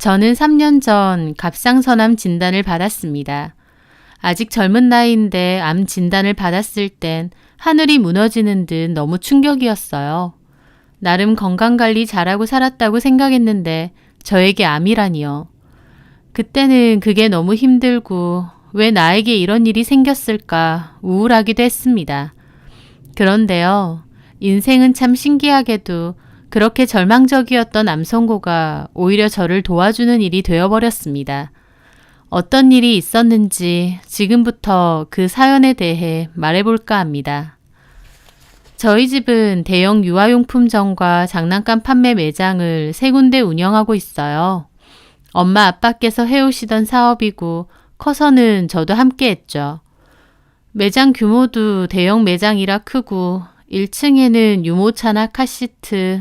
저는 3년 전 갑상선암 진단을 받았습니다. 아직 젊은 나이인데 암 진단을 받았을 땐 하늘이 무너지는 듯 너무 충격이었어요. 나름 건강관리 잘하고 살았다고 생각했는데 저에게 암이라니요. 그때는 그게 너무 힘들고 왜 나에게 이런 일이 생겼을까 우울하기도 했습니다. 그런데요, 인생은 참 신기하게도 그렇게 절망적이었던 암 선고가 오히려 저를 도와주는 일이 되어버렸습니다. 어떤 일이 있었는지 지금부터 그 사연에 대해 말해볼까 합니다. 저희 집은 대형 유아용품점과 장난감 판매 매장을 3군데 운영하고 있어요. 엄마 아빠께서 해오시던 사업이고 커서는 저도 함께 했죠. 매장 규모도 대형 매장이라 크고 1층에는 유모차나 카시트,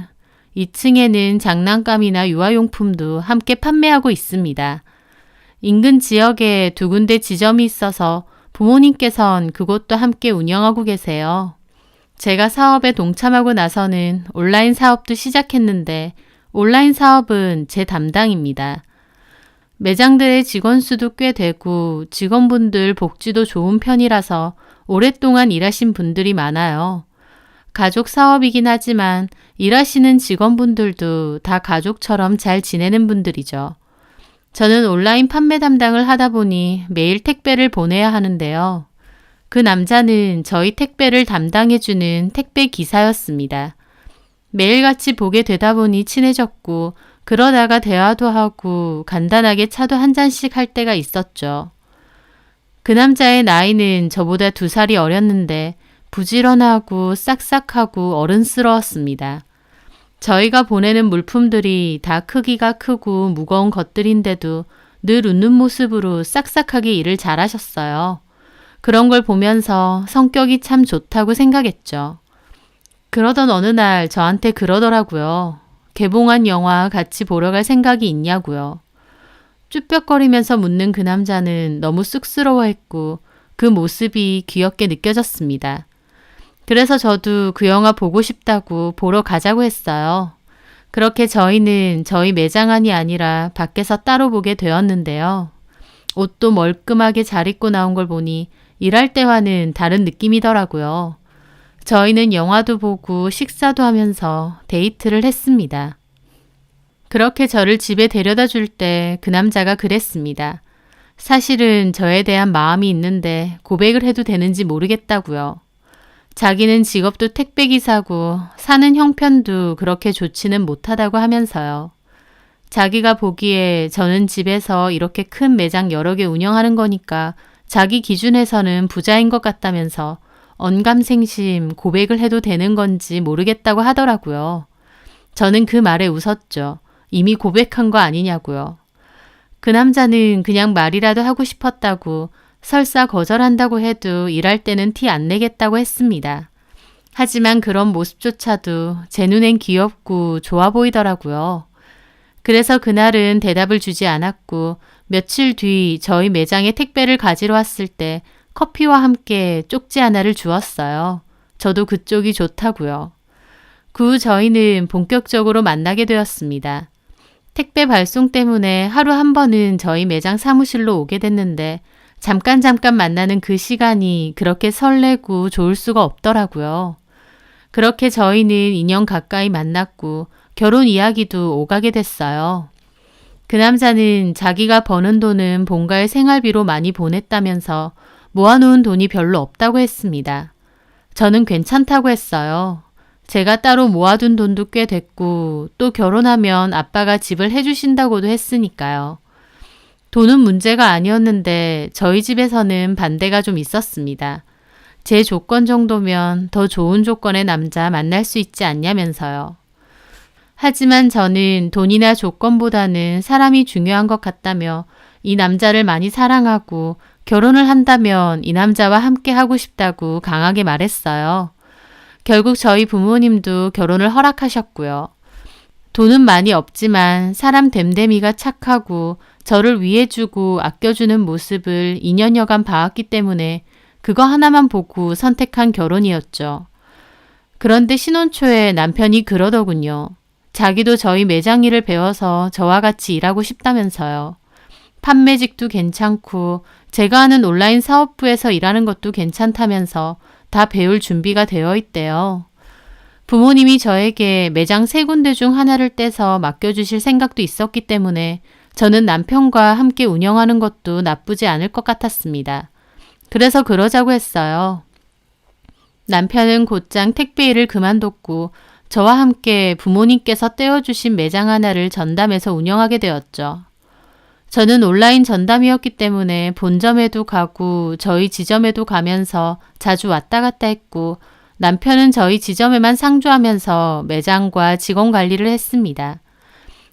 2층에는 장난감이나 유아용품도 함께 판매하고 있습니다. 인근 지역에 2군데 지점이 있어서 부모님께선 그곳도 함께 운영하고 계세요. 제가 사업에 동참하고 나서는 온라인 사업도 시작했는데 온라인 사업은 제 담당입니다. 매장들의 직원 수도 꽤 되고 직원분들 복지도 좋은 편이라서 오랫동안 일하신 분들이 많아요. 가족 사업이긴 하지만 일하시는 직원분들도 다 가족처럼 잘 지내는 분들이죠. 저는 온라인 판매 담당을 하다 보니 매일 택배를 보내야 하는데요. 그 남자는 저희 택배를 담당해주는 택배 기사였습니다. 매일같이 보게 되다 보니 친해졌고 그러다가 대화도 하고 간단하게 차도 한 잔씩 할 때가 있었죠. 그 남자의 나이는 저보다 2살이 어렸는데 부지런하고 싹싹하고 어른스러웠습니다. 저희가 보내는 물품들이 다 크기가 크고 무거운 것들인데도 늘 웃는 모습으로 싹싹하게 일을 잘하셨어요. 그런 걸 보면서 성격이 참 좋다고 생각했죠. 그러던 어느 날 저한테 그러더라고요. 개봉한 영화 같이 보러 갈 생각이 있냐고요. 쭈뼛거리면서 묻는 그 남자는 너무 쑥스러워했고 그 모습이 귀엽게 느껴졌습니다. 그래서 저도 그 영화 보고 싶다고 보러 가자고 했어요. 그렇게 저희는 저희 매장 안이 아니라 밖에서 따로 보게 되었는데요. 옷도 멀끔하게 잘 입고 나온 걸 보니 일할 때와는 다른 느낌이더라고요. 저희는 영화도 보고 식사도 하면서 데이트를 했습니다. 그렇게 저를 집에 데려다 줄 때 그 남자가 그랬습니다. 사실은 저에 대한 마음이 있는데 고백을 해도 되는지 모르겠다고요. 자기는 직업도 택배기사고 사는 형편도 그렇게 좋지는 못하다고 하면서요. 자기가 보기에 저는 집에서 이렇게 큰 매장 여러 개 운영하는 거니까 자기 기준에서는 부자인 것 같다면서 언감생심 고백을 해도 되는 건지 모르겠다고 하더라고요. 저는 그 말에 웃었죠. 이미 고백한 거 아니냐고요. 그 남자는 그냥 말이라도 하고 싶었다고 설사 거절한다고 해도 일할 때는 티 안 내겠다고 했습니다. 하지만 그런 모습조차도 제 눈엔 귀엽고 좋아 보이더라고요. 그래서 그날은 대답을 주지 않았고 며칠 뒤 저희 매장에 택배를 가지러 왔을 때 커피와 함께 쪽지 하나를 주었어요. 저도 그쪽이 좋다고요. 그 후 저희는 본격적으로 만나게 되었습니다. 택배 발송 때문에 하루 한 번은 저희 매장 사무실로 오게 됐는데 잠깐 만나는 그 시간이 그렇게 설레고 좋을 수가 없더라고요. 그렇게 저희는 2년 가까이 만났고 결혼 이야기도 오가게 됐어요. 그 남자는 자기가 버는 돈은 본가의 생활비로 많이 보냈다면서 모아놓은 돈이 별로 없다고 했습니다. 저는 괜찮다고 했어요. 제가 따로 모아둔 돈도 꽤 됐고 또 결혼하면 아빠가 집을 해주신다고도 했으니까요. 돈은 문제가 아니었는데 저희 집에서는 반대가 좀 있었습니다. 제 조건 정도면 더 좋은 조건의 남자 만날 수 있지 않냐면서요. 하지만 저는 돈이나 조건보다는 사람이 중요한 것 같다며 이 남자를 많이 사랑하고 결혼을 한다면 이 남자와 함께 하고 싶다고 강하게 말했어요. 결국 저희 부모님도 결혼을 허락하셨고요. 돈은 많이 없지만 사람 됨됨이가 착하고 저를 위해주고 아껴주는 모습을 2년여간 봐왔기 때문에 그거 하나만 보고 선택한 결혼이었죠. 그런데 신혼 초에 남편이 그러더군요. 자기도 저희 매장 일을 배워서 저와 같이 일하고 싶다면서요. 판매직도 괜찮고 제가 하는 온라인 사업부에서 일하는 것도 괜찮다면서 다 배울 준비가 되어 있대요. 부모님이 저에게 매장 3군데 중 하나를 떼서 맡겨주실 생각도 있었기 때문에 저는 남편과 함께 운영하는 것도 나쁘지 않을 것 같았습니다. 그래서 그러자고 했어요. 남편은 곧장 택배 일을 그만뒀고 저와 함께 부모님께서 떼어주신 매장 하나를 전담해서 운영하게 되었죠. 저는 온라인 전담이었기 때문에 본점에도 가고 저희 지점에도 가면서 자주 왔다 갔다 했고 남편은 저희 지점에만 상주하면서 매장과 직원 관리를 했습니다.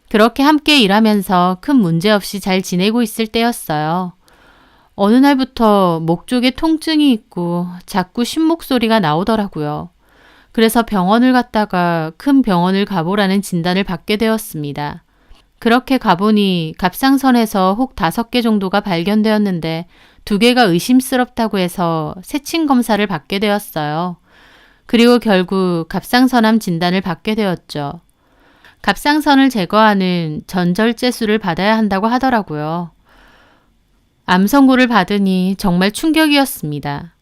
그렇게 함께 일하면서 큰 문제 없이 잘 지내고 있을 때였어요. 어느 날부터 목 쪽에 통증이 있고 자꾸 쉰목소리가 나오더라고요. 그래서 병원을 갔다가 큰 병원을 가보라는 진단을 받게 되었습니다. 그렇게 가보니 갑상선에서 혹 5개 정도가 발견되었는데 2개가 의심스럽다고 해서 세친 검사를 받게 되었어요. 그리고 결국 갑상선암 진단을 받게 되었죠. 갑상선을 제거하는 전절제술을 받아야 한다고 하더라고요. 암 선고를 받으니 정말 충격이었습니다.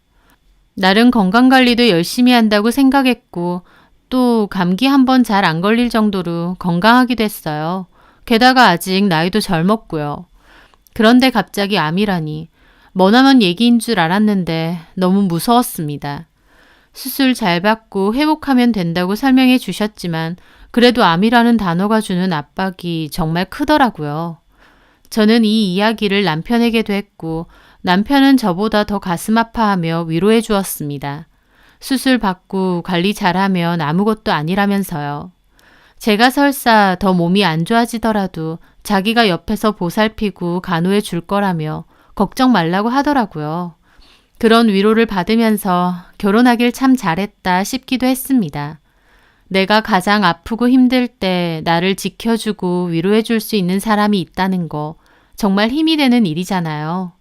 나름 건강관리도 열심히 한다고 생각했고 또 감기 한번 잘 안 걸릴 정도로 건강하기도 했어요. 게다가 아직 나이도 젊었고요. 그런데 갑자기 암이라니 머나먼 얘기인 줄 알았는데 너무 무서웠습니다. 수술 잘 받고 회복하면 된다고 설명해 주셨지만 그래도 암이라는 단어가 주는 압박이 정말 크더라고요. 저는 이 이야기를 남편에게도 했고 남편은 저보다 더 가슴 아파하며 위로해 주었습니다. 수술 받고 관리 잘하면 아무것도 아니라면서요. 제가 설사 더 몸이 안 좋아지더라도 자기가 옆에서 보살피고 간호해 줄 거라며 걱정 말라고 하더라고요. 그런 위로를 받으면서 결혼하길 참 잘했다 싶기도 했습니다. 내가 가장 아프고 힘들 때 나를 지켜주고 위로해 줄 수 있는 사람이 있다는 거 정말 힘이 되는 일이잖아요.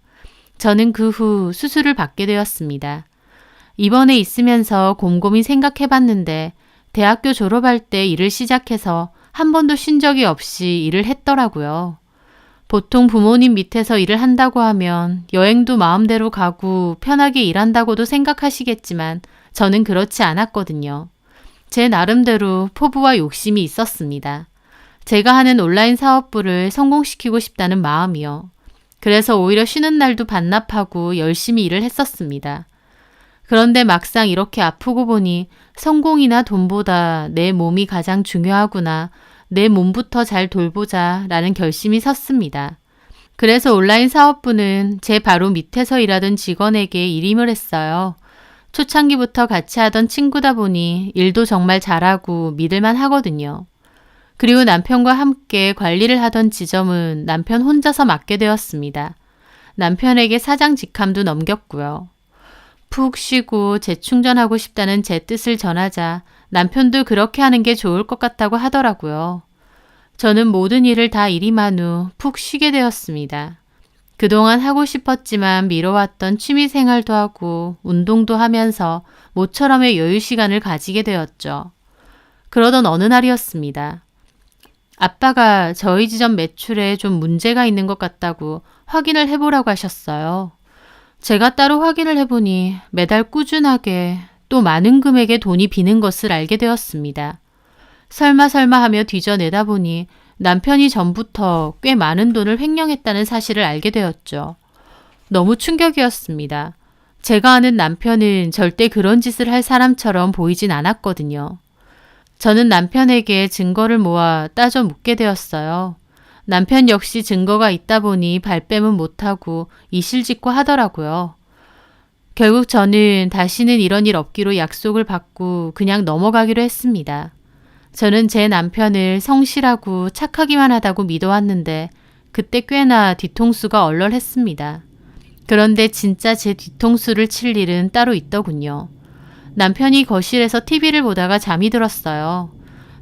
저는 그 후 수술을 받게 되었습니다. 입원해 있으면서 곰곰이 생각해 봤는데 대학교 졸업할 때 일을 시작해서 한 번도 쉰 적이 없이 일을 했더라고요. 보통 부모님 밑에서 일을 한다고 하면 여행도 마음대로 가고 편하게 일한다고도 생각하시겠지만 저는 그렇지 않았거든요. 제 나름대로 포부와 욕심이 있었습니다. 제가 하는 온라인 사업부를 성공시키고 싶다는 마음이요. 그래서 오히려 쉬는 날도 반납하고 열심히 일을 했었습니다. 그런데 막상 이렇게 아프고 보니 성공이나 돈보다 내 몸이 가장 중요하구나, 내 몸부터 잘 돌보자 라는 결심이 섰습니다. 그래서 온라인 사업부는 제 바로 밑에서 일하던 직원에게 일임을 했어요. 초창기부터 같이 하던 친구다 보니 일도 정말 잘하고 믿을만 하거든요. 그리고 남편과 함께 관리를 하던 지점은 남편 혼자서 맡게 되었습니다. 남편에게 사장 직함도 넘겼고요. 푹 쉬고 재충전하고 싶다는 제 뜻을 전하자 남편도 그렇게 하는 게 좋을 것 같다고 하더라고요. 저는 모든 일을 다 일임한 후 푹 쉬게 되었습니다. 그동안 하고 싶었지만 미뤄왔던 취미 생활도 하고 운동도 하면서 모처럼의 여유 시간을 가지게 되었죠. 그러던 어느 날이었습니다. 아빠가 저희 지점 매출에 좀 문제가 있는 것 같다고 확인을 해보라고 하셨어요. 제가 따로 확인을 해보니 매달 꾸준하게 또 많은 금액의 돈이 비는 것을 알게 되었습니다. 설마 하며 뒤져내다 보니 남편이 전부터 꽤 많은 돈을 횡령했다는 사실을 알게 되었죠. 너무 충격이었습니다. 제가 아는 남편은 절대 그런 짓을 할 사람처럼 보이진 않았거든요. 저는 남편에게 증거를 모아 따져 묻게 되었어요. 남편 역시 증거가 있다 보니 발뺌은 못하고 이실직고 하더라고요. 결국 저는 다시는 이런 일 없기로 약속을 받고 그냥 넘어가기로 했습니다. 저는 제 남편을 성실하고 착하기만 하다고 믿어왔는데 그때 꽤나 뒤통수가 얼얼했습니다. 그런데 진짜 제 뒤통수를 칠 일은 따로 있더군요. 남편이 거실에서 TV를 보다가 잠이 들었어요.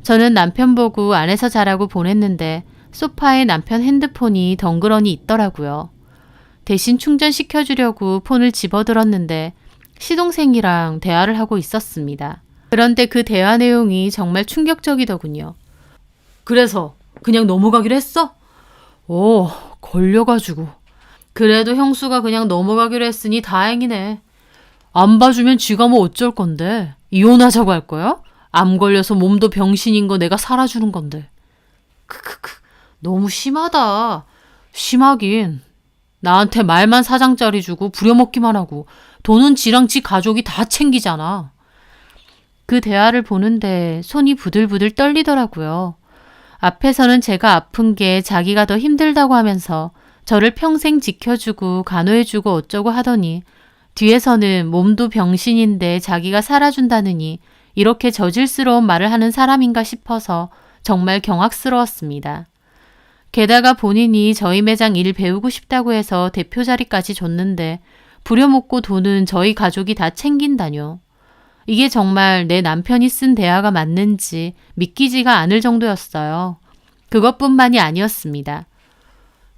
저는 남편 보고 안에서 자라고 보냈는데 소파에 남편 핸드폰이 덩그러니 있더라고요. 대신 충전시켜주려고 폰을 집어들었는데 시동생이랑 대화를 하고 있었습니다. 그런데 그 대화 내용이 정말 충격적이더군요. 그래서 그냥 넘어가기로 했어? 걸려가지고. 그래도 형수가 그냥 넘어가기로 했으니 다행이네. 안 봐주면 쥐가 뭐 어쩔 건데. 이혼하자고 할 거야? 암 걸려서 몸도 병신인 거 내가 살아주는 건데. 크크크. 너무 심하다. 심하긴. 나한테 말만 사장짜리 주고 부려먹기만 하고 돈은 지랑 지 가족이 다 챙기잖아. 그 대화를 보는데 손이 부들부들 떨리더라고요. 앞에서는 제가 아픈 게 자기가 더 힘들다고 하면서 저를 평생 지켜주고 간호해주고 어쩌고 하더니 뒤에서는 몸도 병신인데 자기가 살아준다느니 이렇게 저질스러운 말을 하는 사람인가 싶어서 정말 경악스러웠습니다. 게다가 본인이 저희 매장 일 배우고 싶다고 해서 대표 자리까지 줬는데 부려먹고 돈은 저희 가족이 다 챙긴다뇨. 이게 정말 내 남편이 쓴 대화가 맞는지 믿기지가 않을 정도였어요. 그것뿐만이 아니었습니다.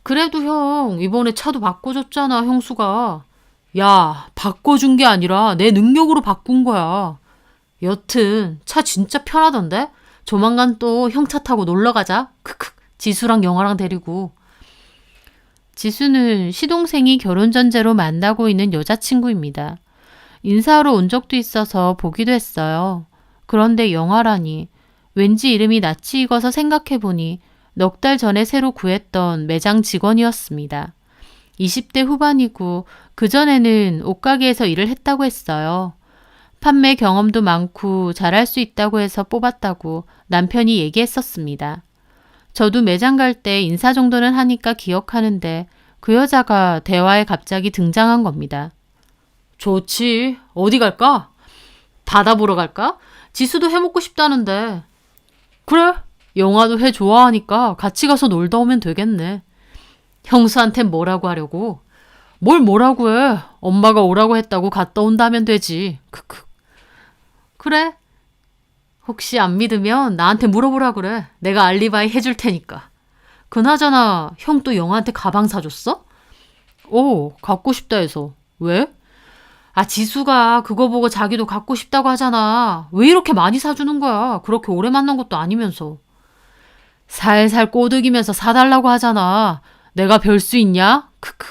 그래도 형, 이번에 차도 바꿔줬잖아, 형수가. 야, 바꿔준 게 아니라 내 능력으로 바꾼 거야. 여튼 차 진짜 편하던데? 조만간 또 형 차 타고 놀러 가자. 크크. 지수랑 영아랑 데리고. 지수는 시동생이 결혼 전제로 만나고 있는 여자친구입니다. 인사하러 온 적도 있어서 보기도 했어요. 그런데 영아라니. 왠지 이름이 낯이 익어서 생각해보니 넉 달 전에 새로 구했던 매장 직원이었습니다. 20대 후반이고 그전에는 옷가게에서 일을 했다고 했어요. 판매 경험도 많고 잘할 수 있다고 해서 뽑았다고 남편이 얘기했었습니다. 저도 매장 갈 때 인사 정도는 하니까 기억하는데 그 여자가 대화에 갑자기 등장한 겁니다. 좋지. 어디 갈까? 바다 보러 갈까? 지수도 회 먹고 싶다는데. 그래. 영화도 회 좋아하니까 같이 가서 놀다 오면 되겠네. 형수한텐 뭐라고 하려고? 뭘 뭐라고 해. 엄마가 오라고 했다고 갔다 온다면 되지. 크크. 그래. 혹시 안 믿으면 나한테 물어보라 그래. 내가 알리바이 해줄 테니까. 그나저나 형 또 영아한테 가방 사줬어? 갖고 싶다 해서. 왜? 지수가 그거 보고 자기도 갖고 싶다고 하잖아. 왜 이렇게 많이 사주는 거야? 그렇게 오래 만난 것도 아니면서. 살살 꼬드기면서 사달라고 하잖아. 내가 별 수 있냐? 크크.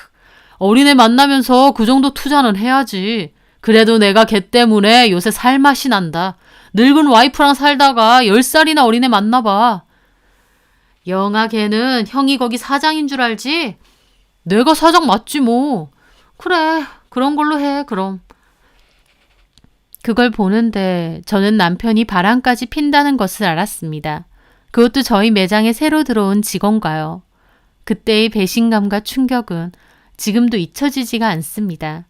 어린애 만나면서 그 정도 투자는 해야지. 그래도 내가 걔 때문에 요새 살맛이 난다. 늙은 와이프랑 살다가 10살이나 어린애 만나봐. 영아 걔는 형이 거기 사장인 줄 알지? 내가 사장 맞지 뭐. 그래, 그런 걸로 해, 그럼. 그걸 보는데 저는 남편이 바람까지 핀다는 것을 알았습니다. 그것도 저희 매장에 새로 들어온 직원과요. 그때의 배신감과 충격은 지금도 잊혀지지가 않습니다.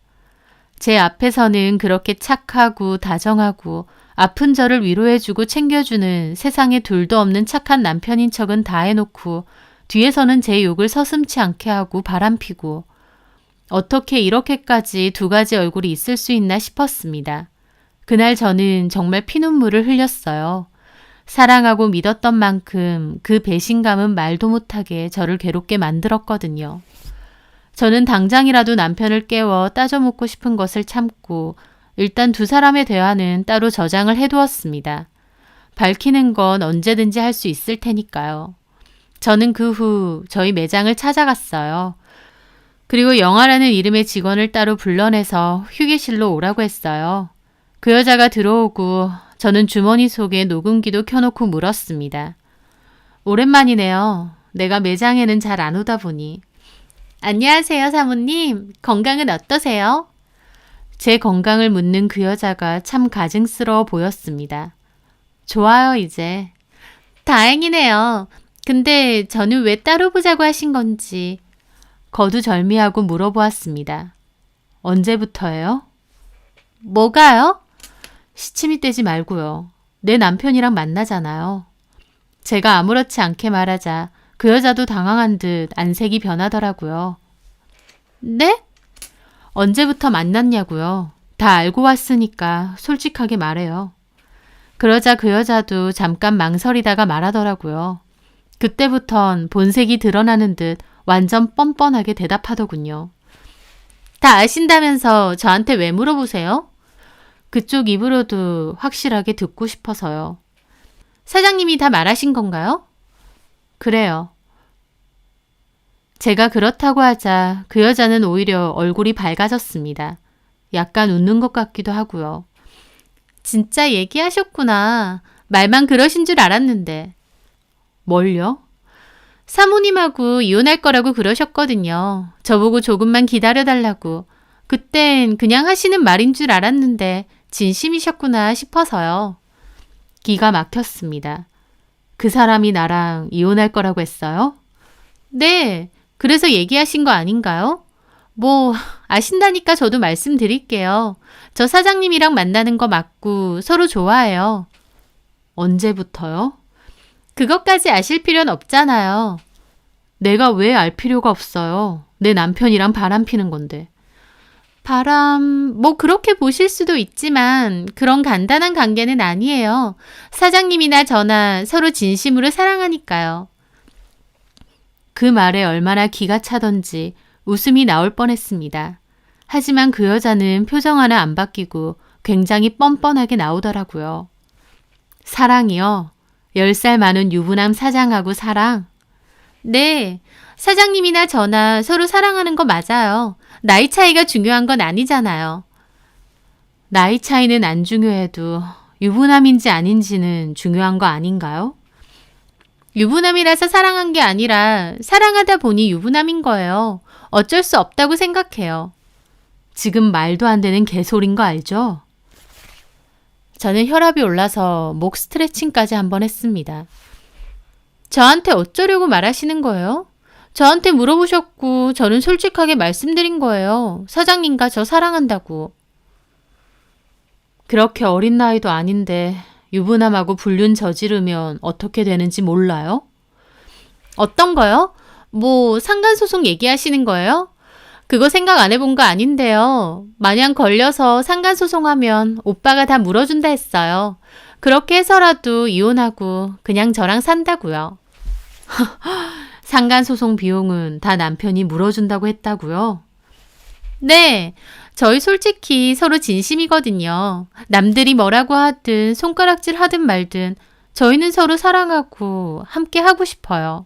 제 앞에서는 그렇게 착하고 다정하고 아픈 저를 위로해주고 챙겨주는 세상에 둘도 없는 착한 남편인 척은 다 해놓고 뒤에서는 제 욕을 서슴지 않게 하고 바람피고 어떻게 이렇게까지 두 가지 얼굴이 있을 수 있나 싶었습니다. 그날 저는 정말 피눈물을 흘렸어요. 사랑하고 믿었던 만큼 그 배신감은 말도 못하게 저를 괴롭게 만들었거든요. 저는 당장이라도 남편을 깨워 따져 묻고 싶은 것을 참고 일단 두 사람의 대화는 따로 저장을 해두었습니다. 밝히는 건 언제든지 할 수 있을 테니까요. 저는 그 후 저희 매장을 찾아갔어요. 그리고 영아라는 이름의 직원을 따로 불러내서 휴게실로 오라고 했어요. 그 여자가 들어오고 저는 주머니 속에 녹음기도 켜놓고 물었습니다. 오랜만이네요. 내가 매장에는 잘 안 오다 보니. 안녕하세요, 사모님. 건강은 어떠세요? 제 건강을 묻는 그 여자가 참 가증스러워 보였습니다. 좋아요, 이제. 다행이네요. 근데 저는 왜 따로 보자고 하신 건지 거두절미하고 물어보았습니다. 언제부터예요? 뭐가요? 시침이 떼지 말고요. 내 남편이랑 만나잖아요. 제가 아무렇지 않게 말하자 그 여자도 당황한 듯 안색이 변하더라고요. 네? 언제부터 만났냐고요. 다 알고 왔으니까 솔직하게 말해요. 그러자 그 여자도 잠깐 망설이다가 말하더라고요. 그때부턴 본색이 드러나는 듯 완전 뻔뻔하게 대답하더군요. 다 아신다면서 저한테 왜 물어보세요? 그쪽 입으로도 확실하게 듣고 싶어서요. 사장님이 다 말하신 건가요? 그래요. 제가 그렇다고 하자 그 여자는 오히려 얼굴이 밝아졌습니다. 약간 웃는 것 같기도 하고요. 진짜 얘기하셨구나. 말만 그러신 줄 알았는데. 뭘요? 사모님하고 이혼할 거라고 그러셨거든요. 저보고 조금만 기다려달라고. 그땐 그냥 하시는 말인 줄 알았는데 진심이셨구나 싶어서요. 기가 막혔습니다. 그 사람이 나랑 이혼할 거라고 했어요? 네, 그래서 얘기하신 거 아닌가요? 뭐 아신다니까 저도 말씀드릴게요. 저 사장님이랑 만나는 거 맞고 서로 좋아해요. 언제부터요? 그것까지 아실 필요는 없잖아요. 내가 왜 알 필요가 없어요. 내 남편이랑 바람 피는 건데. 바람, 뭐 그렇게 보실 수도 있지만 그런 간단한 관계는 아니에요. 사장님이나 저나 서로 진심으로 사랑하니까요. 그 말에 얼마나 기가 차던지 웃음이 나올 뻔했습니다. 하지만 그 여자는 표정 하나 안 바뀌고 굉장히 뻔뻔하게 나오더라고요. 사랑이요? 10살 많은 유부남 사장하고 사랑? 네, 사장님이나 저나 서로 사랑하는 거 맞아요. 나이 차이가 중요한 건 아니잖아요. 나이 차이는 안 중요해도 유부남인지 아닌지는 중요한 거 아닌가요? 유부남이라서 사랑한 게 아니라 사랑하다 보니 유부남인 거예요. 어쩔 수 없다고 생각해요. 지금 말도 안 되는 개소리인 거 알죠? 저는 혈압이 올라서 목 스트레칭까지 한번 했습니다. 저한테 어쩌려고 말하시는 거예요? 저한테 물어보셨고 저는 솔직하게 말씀드린 거예요. 사장님과 저 사랑한다고. 그렇게 어린 나이도 아닌데 유부남하고 불륜 저지르면 어떻게 되는지 몰라요? 어떤 거요? 뭐 상간소송 얘기하시는 거예요? 그거 생각 안 해본 거 아닌데요. 마냥 걸려서 상간소송하면 오빠가 다 물어준다 했어요. 그렇게 해서라도 이혼하고 그냥 저랑 산다고요. 상간소송 비용은 다 남편이 물어준다고 했다고요? 네, 저희 솔직히 서로 진심이거든요. 남들이 뭐라고 하든 손가락질 하든 말든 저희는 서로 사랑하고 함께 하고 싶어요.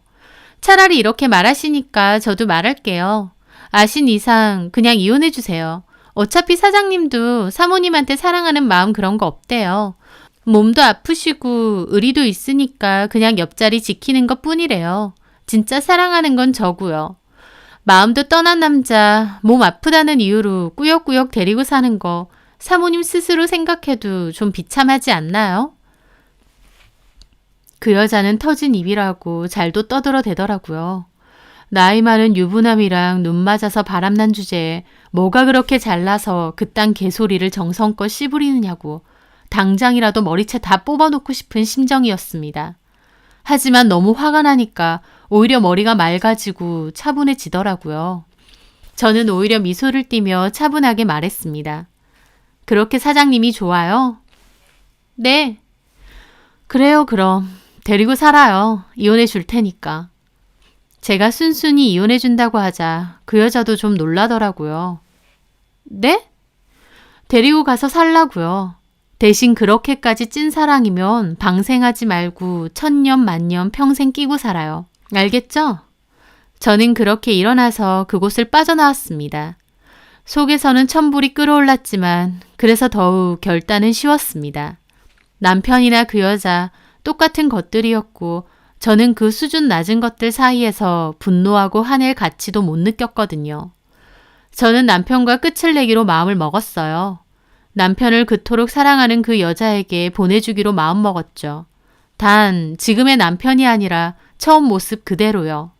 차라리 이렇게 말하시니까 저도 말할게요. 아신 이상 그냥 이혼해 주세요. 어차피 사장님도 사모님한테 사랑하는 마음 그런 거 없대요. 몸도 아프시고 의리도 있으니까 그냥 옆자리 지키는 것 뿐이래요. 진짜 사랑하는 건 저고요. 마음도 떠난 남자, 몸 아프다는 이유로 꾸역꾸역 데리고 사는 거 사모님 스스로 생각해도 좀 비참하지 않나요? 그 여자는 터진 입이라고 잘도 떠들어대더라고요. 나이 많은 유부남이랑 눈 맞아서 바람난 주제에 뭐가 그렇게 잘나서 그딴 개소리를 정성껏 씨부리느냐고 당장이라도 머리채 다 뽑아놓고 싶은 심정이었습니다. 하지만 너무 화가 나니까 오히려 머리가 맑아지고 차분해지더라고요. 저는 오히려 미소를 띠며 차분하게 말했습니다. 그렇게 사장님이 좋아요? 네. 그래요, 그럼. 데리고 살아요. 이혼해 줄 테니까. 제가 순순히 이혼해 준다고 하자 그 여자도 좀 놀라더라고요. 네? 데리고 가서 살라고요. 대신 그렇게까지 찐사랑이면 방생하지 말고 천년 만년 평생 끼고 살아요. 알겠죠? 저는 그렇게 일어나서 그곳을 빠져나왔습니다. 속에서는 천불이 끓어올랐지만 그래서 더욱 결단은 쉬웠습니다. 남편이나 그 여자 똑같은 것들이었고 저는 그 수준 낮은 것들 사이에서 분노하고 화낼 가치도 못 느꼈거든요. 저는 남편과 끝을 내기로 마음을 먹었어요. 남편을 그토록 사랑하는 그 여자에게 보내주기로 마음먹었죠. 단 지금의 남편이 아니라 처음 모습 그대로요.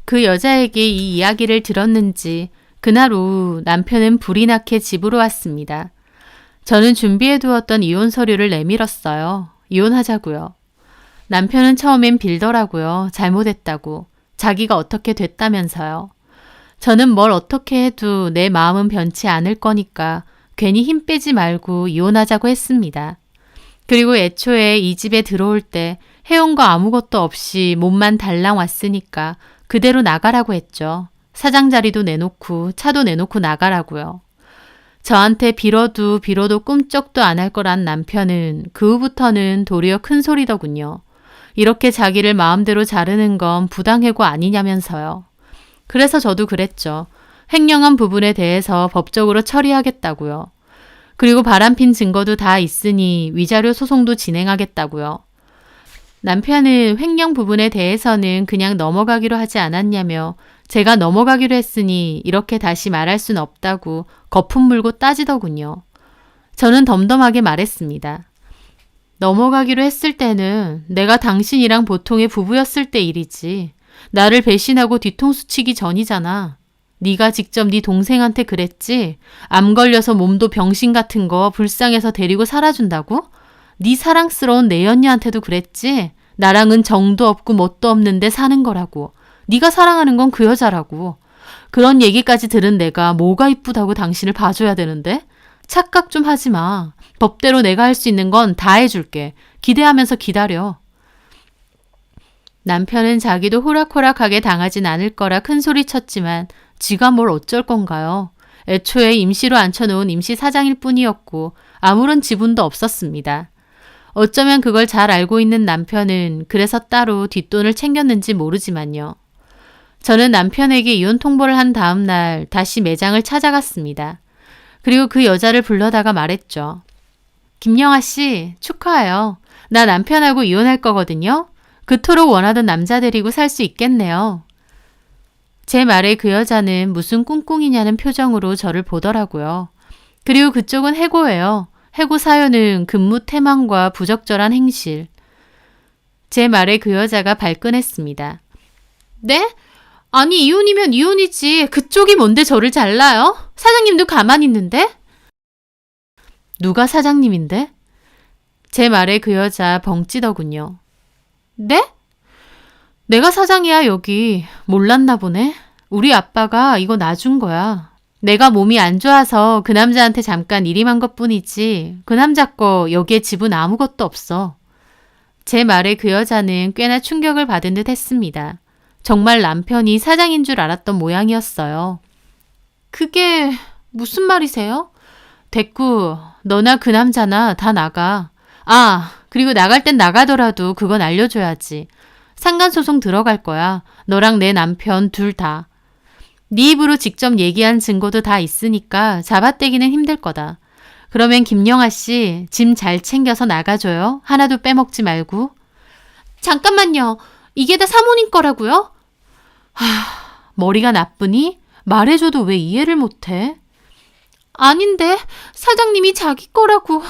그 여자에게 이 이야기를 들었는지 그날 오후 남편은 불이 나게 집으로 왔습니다. 저는 준비해두었던 이혼 서류를 내밀었어요. 이혼하자고요. 남편은 처음엔 빌더라고요. 잘못했다고. 자기가 어떻게 됐다면서요. 저는 뭘 어떻게 해도 내 마음은 변치 않을 거니까 괜히 힘 빼지 말고 이혼하자고 했습니다. 그리고 애초에 이 집에 들어올 때 해온 거 아무것도 없이 몸만 달랑 왔으니까 그대로 나가라고 했죠. 사장 자리도 내놓고 차도 내놓고 나가라고요. 저한테 빌어도 꿈쩍도 안 할 거란 남편은 그 후부터는 도리어 큰 소리더군요. 이렇게 자기를 마음대로 자르는 건 부당해고 아니냐면서요. 그래서 저도 그랬죠. 횡령한 부분에 대해서 법적으로 처리하겠다고요. 그리고 바람핀 증거도 다 있으니 위자료 소송도 진행하겠다고요. 남편은 횡령 부분에 대해서는 그냥 넘어가기로 하지 않았냐며 제가 넘어가기로 했으니 이렇게 다시 말할 순 없다고 거품 물고 따지더군요. 저는 덤덤하게 말했습니다. 넘어가기로 했을 때는 내가 당신이랑 보통의 부부였을 때 일이지. 나를 배신하고 뒤통수 치기 전이잖아. 네가 직접 네 동생한테 그랬지? 암 걸려서 몸도 병신 같은 거 불쌍해서 데리고 살아준다고? 네 사랑스러운 내연녀한테도 그랬지? 나랑은 정도 없고 뭣도 없는데 사는 거라고. 네가 사랑하는 건 그 여자라고. 그런 얘기까지 들은 내가 뭐가 이쁘다고 당신을 봐줘야 되는데? 착각 좀 하지 마. 법대로 내가 할 수 있는 건 다 해줄게. 기대하면서 기다려. 남편은 자기도 호락호락하게 당하진 않을 거라 큰 소리 쳤지만 지가 뭘 어쩔 건가요? 애초에 임시로 앉혀놓은 임시 사장일 뿐이었고 아무런 지분도 없었습니다. 어쩌면 그걸 잘 알고 있는 남편은 그래서 따로 뒷돈을 챙겼는지 모르지만요. 저는 남편에게 이혼 통보를 한 다음 날 다시 매장을 찾아갔습니다. 그리고 그 여자를 불러다가 말했죠. 김영아 씨, 축하해요. 나 남편하고 이혼할 거거든요. 그토록 원하던 남자 데리고 살 수 있겠네요. 제 말에 그 여자는 무슨 꿍꿍이냐는 표정으로 저를 보더라고요. 그리고 그쪽은 해고예요. 해고 사유는 근무 태만과 부적절한 행실. 제 말에 그 여자가 발끈했습니다. 네? 아니 이혼이면 이혼이지. 그쪽이 뭔데 저를 잘라요? 사장님도 가만히 있는데? 누가 사장님인데? 제 말에 그 여자 벙찌더군요. 네? 내가 사장이야 여기. 몰랐나 보네. 우리 아빠가 이거 놔준 거야. 내가 몸이 안 좋아서 그 남자한테 잠깐 일임한 것뿐이지 그 남자 거 여기에 지분 아무것도 없어. 제 말에 그 여자는 꽤나 충격을 받은 듯 했습니다. 정말 남편이 사장인 줄 알았던 모양이었어요. 그게 무슨 말이세요? 됐고 너나 그 남자나 다 나가. 아 그리고 나갈 땐 나가더라도 그건 알려줘야지. 상간소송 들어갈 거야. 너랑 내 남편 둘 다. 네 입으로 직접 얘기한 증거도 다 있으니까 잡아떼기는 힘들 거다. 그러면 김영아 씨 짐 잘 챙겨서 나가줘요. 하나도 빼먹지 말고. 잠깐만요. 이게 다 사모님 거라고요? 머리가 나쁘니? 말해줘도 왜 이해를 못해? 아닌데 사장님이 자기 거라고.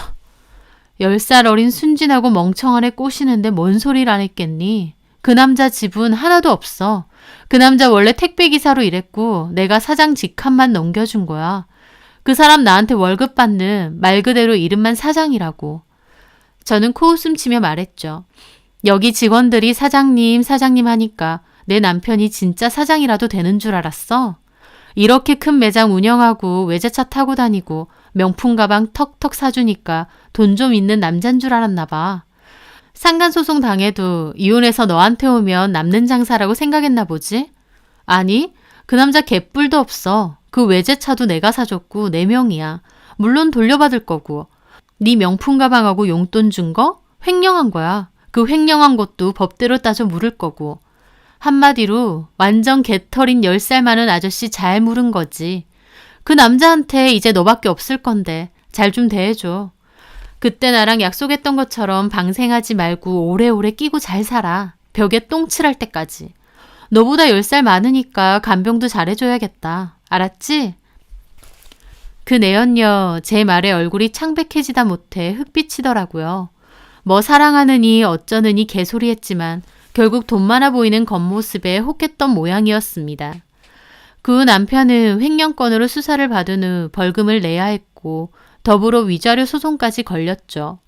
10살 어린 순진하고 멍청한 애 꼬시는데 뭔 소리를 안 했겠니? 그 남자 지분 하나도 없어. 그 남자 원래 택배기사로 일했고 내가 사장 직함만 넘겨준 거야. 그 사람 나한테 월급 받는 말 그대로 이름만 사장이라고. 저는 코웃음 치며 말했죠. 여기 직원들이 사장님 사장님 하니까 내 남편이 진짜 사장이라도 되는 줄 알았어? 이렇게 큰 매장 운영하고 외제차 타고 다니고 명품 가방 턱턱 사주니까 돈 좀 있는 남잔 줄 알았나 봐. 상간소송 당해도 이혼해서 너한테 오면 남는 장사라고 생각했나 보지? 아니, 그 남자 개뿔도 없어. 그 외제차도 내가 사줬고 내 명이야. 물론 돌려받을 거고. 네 명품 가방하고 용돈 준 거? 횡령한 거야. 그 횡령한 것도 법대로 따져 물을 거고. 한마디로 완전 개털인 10살 많은 아저씨 잘 물은 거지. 그 남자한테 이제 너밖에 없을 건데 잘 좀 대해줘. 그때 나랑 약속했던 것처럼 방생하지 말고 오래오래 끼고 잘 살아. 벽에 똥칠할 때까지. 너보다 10살 많으니까 간병도 잘해줘야겠다. 알았지? 그 내연녀 제 말에 얼굴이 창백해지다 못해 흑빛이더라고요. 뭐 사랑하느니 어쩌느니 개소리했지만 결국 돈 많아 보이는 겉모습에 혹했던 모양이었습니다. 그 후 남편은 횡령건으로 수사를 받은 후 벌금을 내야 했고 더불어 위자료 소송까지 걸렸죠.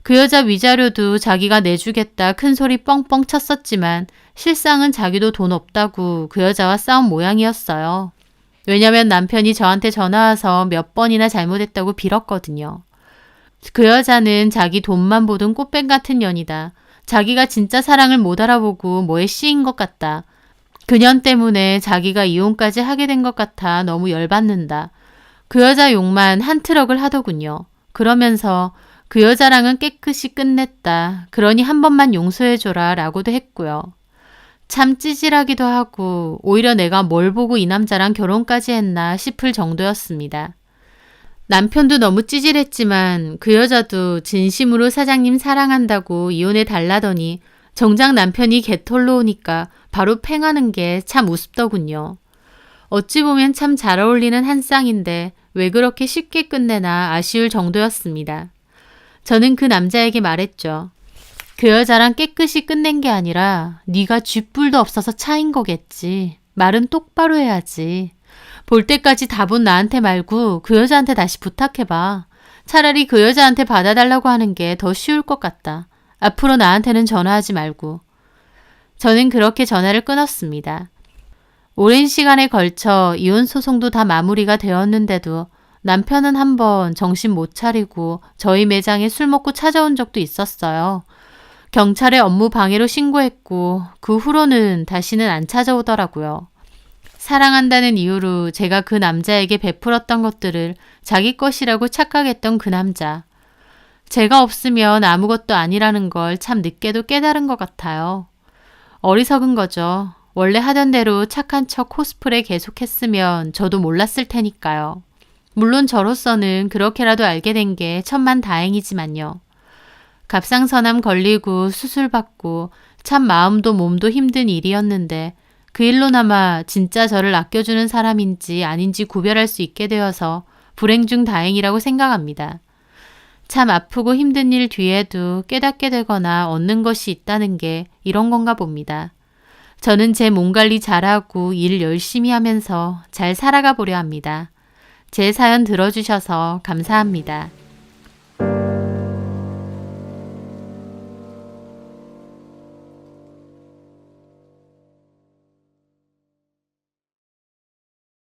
그 여자 위자료도 자기가 내주겠다 큰 소리 뻥뻥 쳤었지만 실상은 자기도 돈 없다고 그 여자와 싸운 모양이었어요. 왜냐면 남편이 저한테 전화와서 몇 번이나 잘못했다고 빌었거든요. 그 여자는 자기 돈만 보던 꽃뱀 같은 년이다. 자기가 진짜 사랑을 못 알아보고 뭐에 씌인 것 같다. 그년 때문에 자기가 이혼까지 하게 된 것 같아 너무 열받는다. 그 여자 욕만 한 트럭을 하더군요. 그러면서 그 여자랑은 깨끗이 끝냈다. 그러니 한 번만 용서해줘라 라고도 했고요. 참 찌질하기도 하고 오히려 내가 뭘 보고 이 남자랑 결혼까지 했나 싶을 정도였습니다. 남편도 너무 찌질했지만 그 여자도 진심으로 사장님 사랑한다고 이혼해 달라더니 정작 남편이 개털로 오니까 바로 팽하는 게 참 우습더군요. 어찌 보면 참 잘 어울리는 한 쌍인데 왜 그렇게 쉽게 끝내나 아쉬울 정도였습니다. 저는 그 남자에게 말했죠. 그 여자랑 깨끗이 끝낸 게 아니라 네가 쥐뿔도 없어서 차인 거겠지. 말은 똑바로 해야지. 볼 때까지 다 본 나한테 말고 그 여자한테 다시 부탁해봐. 차라리 그 여자한테 받아달라고 하는 게 더 쉬울 것 같다. 앞으로 나한테는 전화하지 말고. 저는 그렇게 전화를 끊었습니다. 오랜 시간에 걸쳐 이혼 소송도 다 마무리가 되었는데도 남편은 한번 정신 못 차리고 저희 매장에 술 먹고 찾아온 적도 있었어요. 경찰에 업무 방해로 신고했고 그 후로는 다시는 안 찾아오더라고요. 사랑한다는 이유로 제가 그 남자에게 베풀었던 것들을 자기 것이라고 착각했던 그 남자. 제가 없으면 아무것도 아니라는 걸 참 늦게도 깨달은 것 같아요. 어리석은 거죠. 원래 하던 대로 착한 척 코스프레 계속했으면 저도 몰랐을 테니까요. 물론 저로서는 그렇게라도 알게 된 게 천만다행이지만요. 갑상선암 걸리고 수술받고 참 마음도 몸도 힘든 일이었는데 그 일로나마 진짜 저를 아껴주는 사람인지 아닌지 구별할 수 있게 되어서 불행 중 다행이라고 생각합니다. 참 아프고 힘든 일 뒤에도 깨닫게 되거나 얻는 것이 있다는 게 이런 건가 봅니다. 저는 제 몸 관리 잘하고 일 열심히 하면서 잘 살아가 보려 합니다. 제 사연 들어주셔서 감사합니다.